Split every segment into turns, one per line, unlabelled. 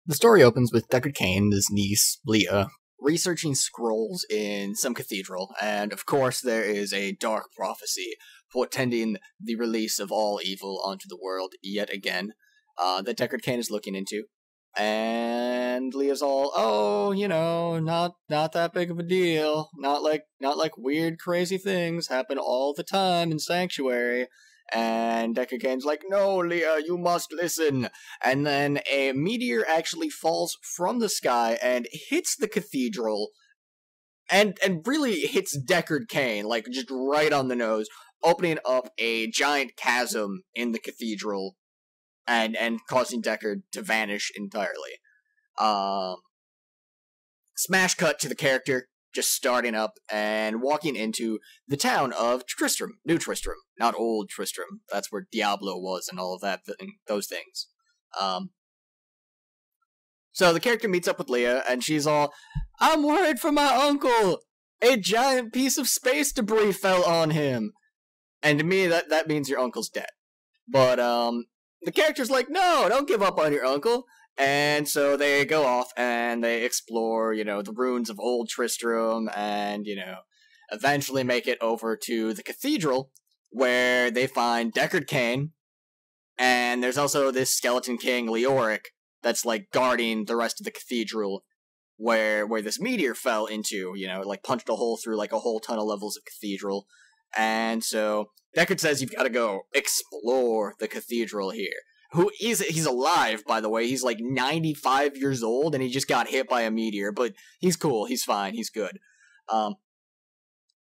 The story opens with Deckard Cain and his niece, Leah, researching scrolls in some cathedral, and of course there is a dark prophecy portending the release of all evil onto the world yet again, that Deckard Cain is looking into. And Leah's all, oh, not that big of a deal. Not like weird, crazy things happen all the time in Sanctuary. And Deckard Cain's like, no, Leah, you must listen. And then a meteor actually falls from the sky and hits the cathedral, and really hits Deckard Cain, like, just right on the nose, opening up a giant chasm in the cathedral, and causing Deckard to vanish entirely. Smash cut to the character just starting up and walking into the town of Tristram, New Tristram, not Old Tristram. That's where Diablo was and all of that, those things. So the character meets up with Leah, and she's all, I'm worried for my uncle! A giant piece of space debris fell on him! And to me, that means your uncle's dead. But, the character's like, no, don't give up on your uncle! And so they go off and they explore, the ruins of Old Tristram and, eventually make it over to the cathedral where they find Deckard Cain, and there's also this skeleton king, Leoric, that's, like, guarding the rest of the cathedral where this meteor fell into, punched a hole through, like, a whole ton of levels of cathedral. And so Deckard says you've got to go explore the cathedral here. He's alive, by the way. He's like 95 years old, and he just got hit by a meteor, but he's cool, he's fine, he's good.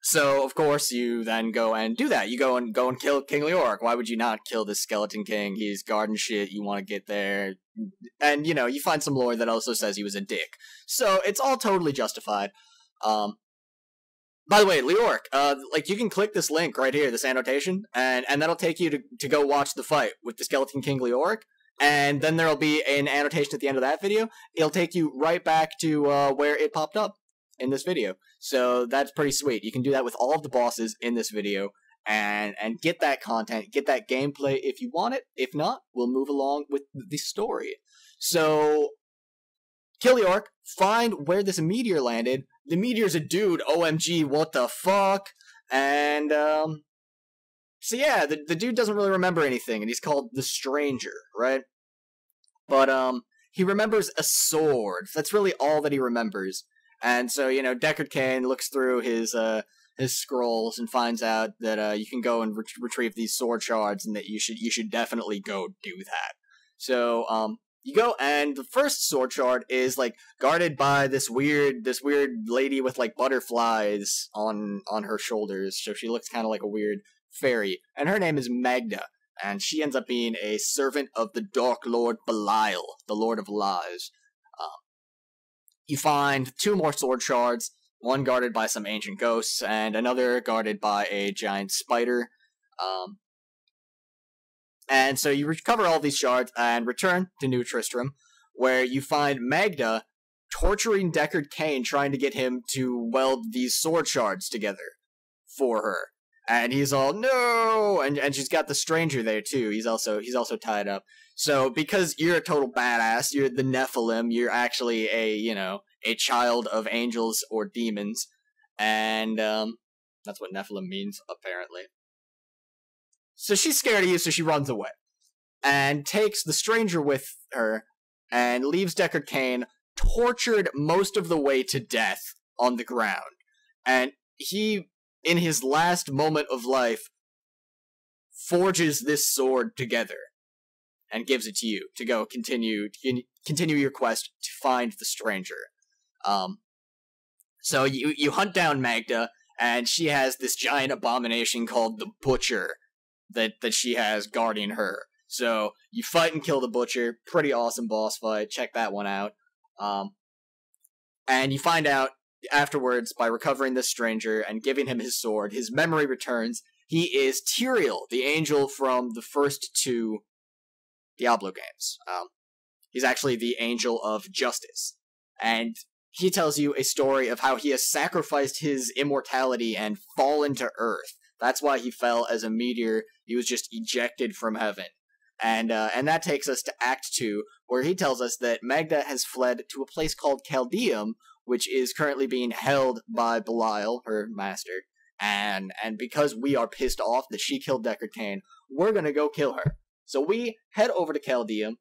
So, of course, you then go and do that. You go and kill King Leoric. Why would you not kill this skeleton king? He's guarding shit, you want to get there. And, you find some lore that also says he was a dick. So, it's all totally justified. By the way, Leoric, you can click this link right here, this annotation, and that'll take you to go watch the fight with the Skeleton King Leoric, and then there'll be an annotation at the end of that video. It'll take you right back to where it popped up in this video. So that's pretty sweet. You can do that with all of the bosses in this video, and get that content, get that gameplay if you want it. If not, we'll move along with the story. So, kill Leoric, find where this meteor landed. The meteor's a dude, OMG, what the fuck? And, so yeah, the dude doesn't really remember anything, and he's called the Stranger, right? But, he remembers a sword. That's really all that he remembers. And so, Deckard Cain looks through his scrolls and finds out that, you can go and retrieve these sword shards, and that you should definitely go do that. So, you go, and the first sword shard is, like, guarded by this weird lady with, like, butterflies on her shoulders, so she looks kind of like a weird fairy, and her name is Magda, and she ends up being a servant of the Dark Lord Belial, the Lord of Lies. You find two more sword shards, one guarded by some ancient ghosts, and another guarded by a giant spider. And so you recover all these shards and return to New Tristram, where you find Magda torturing Deckard Cain, trying to get him to weld these sword shards together for her. And he's all, no! And she's got the Stranger there, too. He's also tied up. So, because you're a total badass, you're the Nephilim, you're actually a child of angels or demons. And, that's what Nephilim means, apparently. So she's scared of you, so she runs away. And takes the Stranger with her, and leaves Deckard Cain tortured most of the way to death on the ground. And he, in his last moment of life, forges this sword together, and gives it to you to go continue your quest to find the Stranger. So you hunt down Magda, and she has this giant abomination called the Butcher, that she has guarding her. So, you fight and kill the Butcher. Pretty awesome boss fight. Check that one out. And you find out afterwards, by recovering this Stranger and giving him his sword, his memory returns. He is Tyrael, the angel from the first two Diablo games. He's actually the angel of justice. And he tells you a story of how he has sacrificed his immortality and fallen to Earth. That's why he fell as a meteor. He was just ejected from heaven. And that takes us to Act 2, where he tells us that Magda has fled to a place called Chaldeum, which is currently being held by Belial, her master. And because we are pissed off that she killed Deckard Cain, we're gonna go kill her. So we head over to Chaldeum,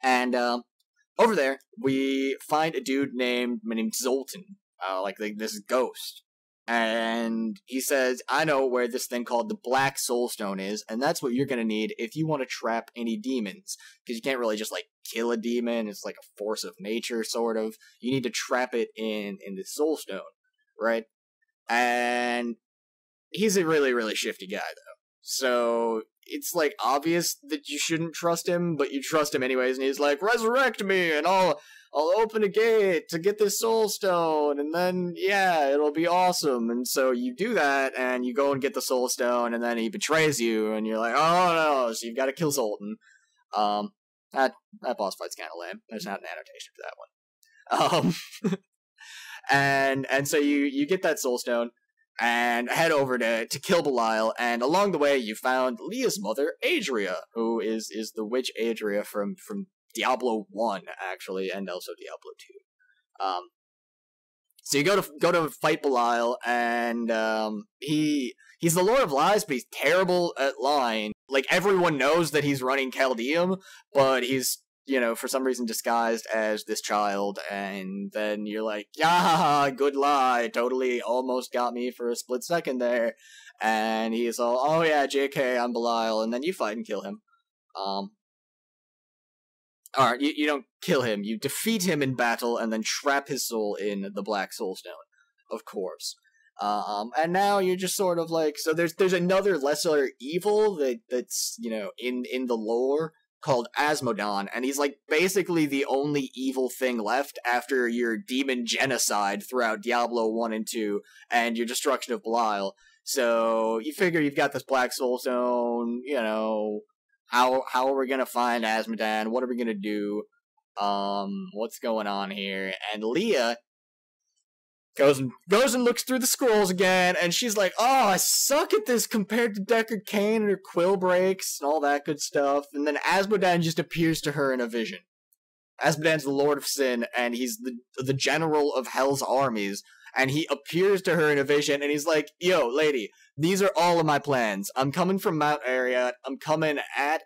and over there we find a dude named Zoltan, like this ghost. And he says, I know where this thing called the Black Soulstone is, and that's what you're gonna need if you want to trap any demons. Because you can't really just, like, kill a demon, it's like a force of nature, sort of. You need to trap it in the Soulstone, right? And he's a really, really shifty guy, though. So it's, like, obvious that you shouldn't trust him, but you trust him anyways, and he's like, resurrect me, and I'll open a gate to get this soul stone, and then, yeah, it'll be awesome. And so you do that, and you go and get the soul stone, and then he betrays you, and you're like, oh no, so you've got to kill Zoltan. That boss fight's kind of lame. There's not an annotation for that one. And so you get that soul stone, and head over to kill Belial, and along the way you found Leah's mother, Adria, who is the witch Adria from Diablo 1, actually, and also Diablo 2. So you go to fight Belial, and he's the Lord of Lies, but he's terrible at lying. Like, everyone knows that he's running Chaldeum, but he's, for some reason disguised as this child, and then you're like, yeah, good lie, totally almost got me for a split second there. And he's all, oh yeah, JK, I'm Belial, and then you fight and kill him. Alright, you don't kill him, you defeat him in battle and then trap his soul in the Black Soulstone, of course. And now you're just sort of like, so there's another lesser evil that's, in the lore called Asmodon, and he's like basically the only evil thing left after your demon genocide throughout Diablo 1 and 2 and your destruction of Belial. So you figure you've got this Black Soulstone, How are we gonna find Asmodon? What are we gonna do? What's going on here? And Leah goes and looks through the scrolls again, and she's like, oh, I suck at this compared to Deckard Cain and her quill breaks and all that good stuff. And then Asmodon just appears to her in a vision. Asmodon's the Lord of Sin, and he's the general of Hell's armies. And he appears to her in a vision, and he's like, yo, lady, these are all of my plans. I'm coming from Mount Arreat. I'm coming at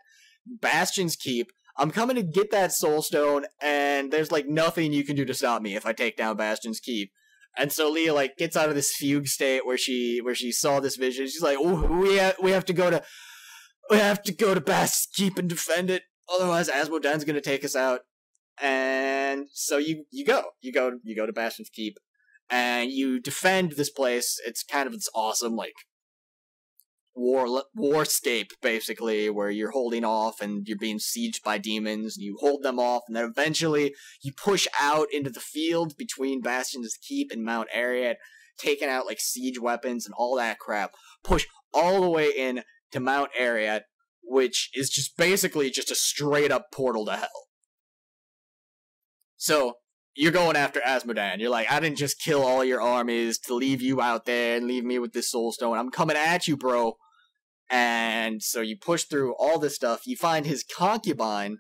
Bastion's Keep. I'm coming to get that soul stone, and there's, like, nothing you can do to stop me if I take down Bastion's Keep. And so Leah, like, gets out of this fugue state where she saw this vision. She's like, oh, we have to go to Bastion's Keep and defend it. Otherwise, Asmodon's gonna take us out. And so you go to Bastion's Keep. And you defend this place. It's kind of this awesome, like, warscape, basically, where you're holding off and you're being sieged by demons, and you hold them off, and then eventually you push out into the field between Bastion's Keep and Mount Arreat, taking out, like, siege weapons and all that crap. Push all the way in to Mount Arreat, which is just basically just a straight-up portal to hell. So you're going after Asmodon. You're like, I didn't just kill all your armies to leave you out there and leave me with this soul stone. I'm coming at you, bro. And so you push through all this stuff. You find his concubine.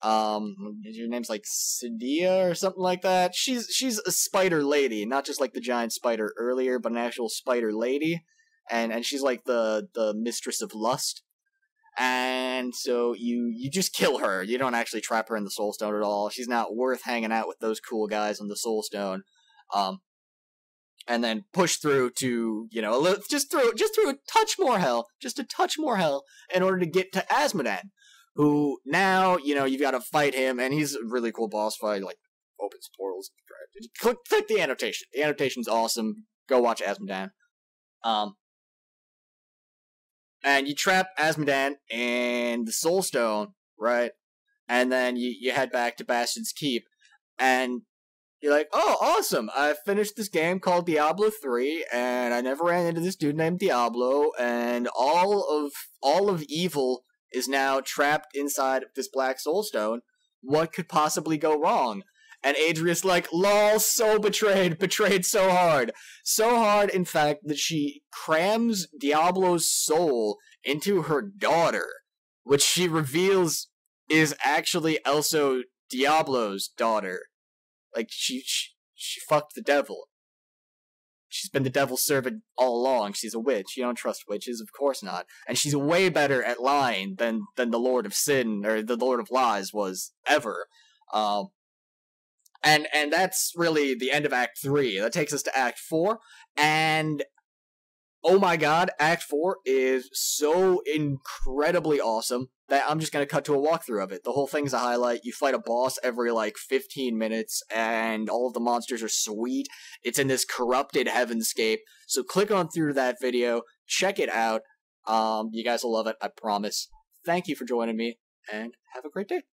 Her name's like Sadia or something like that. She's a spider lady, not just like the giant spider earlier, but an actual spider lady. And she's like the mistress of lust. And so you just kill her. You don't actually trap her in the soul stone at all. She's not worth hanging out with those cool guys on the soul stone. And then push through to, just through a touch more hell, in order to get to Asmodon, who now, you've got to fight him, and he's a really cool boss fight, like, opens portals. Click the annotation. The annotation's awesome. Go watch Asmodon. And you trap Asmodon in the soul stone, right? And then you head back to Bastion's Keep, and you're like, oh, awesome, I finished this game called Diablo 3, and I never ran into this dude named Diablo, and all of evil is now trapped inside of this Black Soulstone. What could possibly go wrong? And Adria's like, lol, so betrayed so hard. So hard, in fact, that she crams Diablo's soul into her daughter, which she reveals is actually also Diablo's daughter. Like, she fucked the devil. She's been the devil's servant all along. She's a witch. You don't trust witches, of course not. And she's way better at lying than the Lord of Sin, or the Lord of Lies was ever. And that's really the end of Act 3. That takes us to Act 4, and oh my god, Act 4 is so incredibly awesome that I'm just going to cut to a walkthrough of it. The whole thing's a highlight. You fight a boss every, 15 minutes, and all of the monsters are sweet. It's in this corrupted heavenscape, so click on through that video, check it out. You guys will love it, I promise. Thank you for joining me, and have a great day.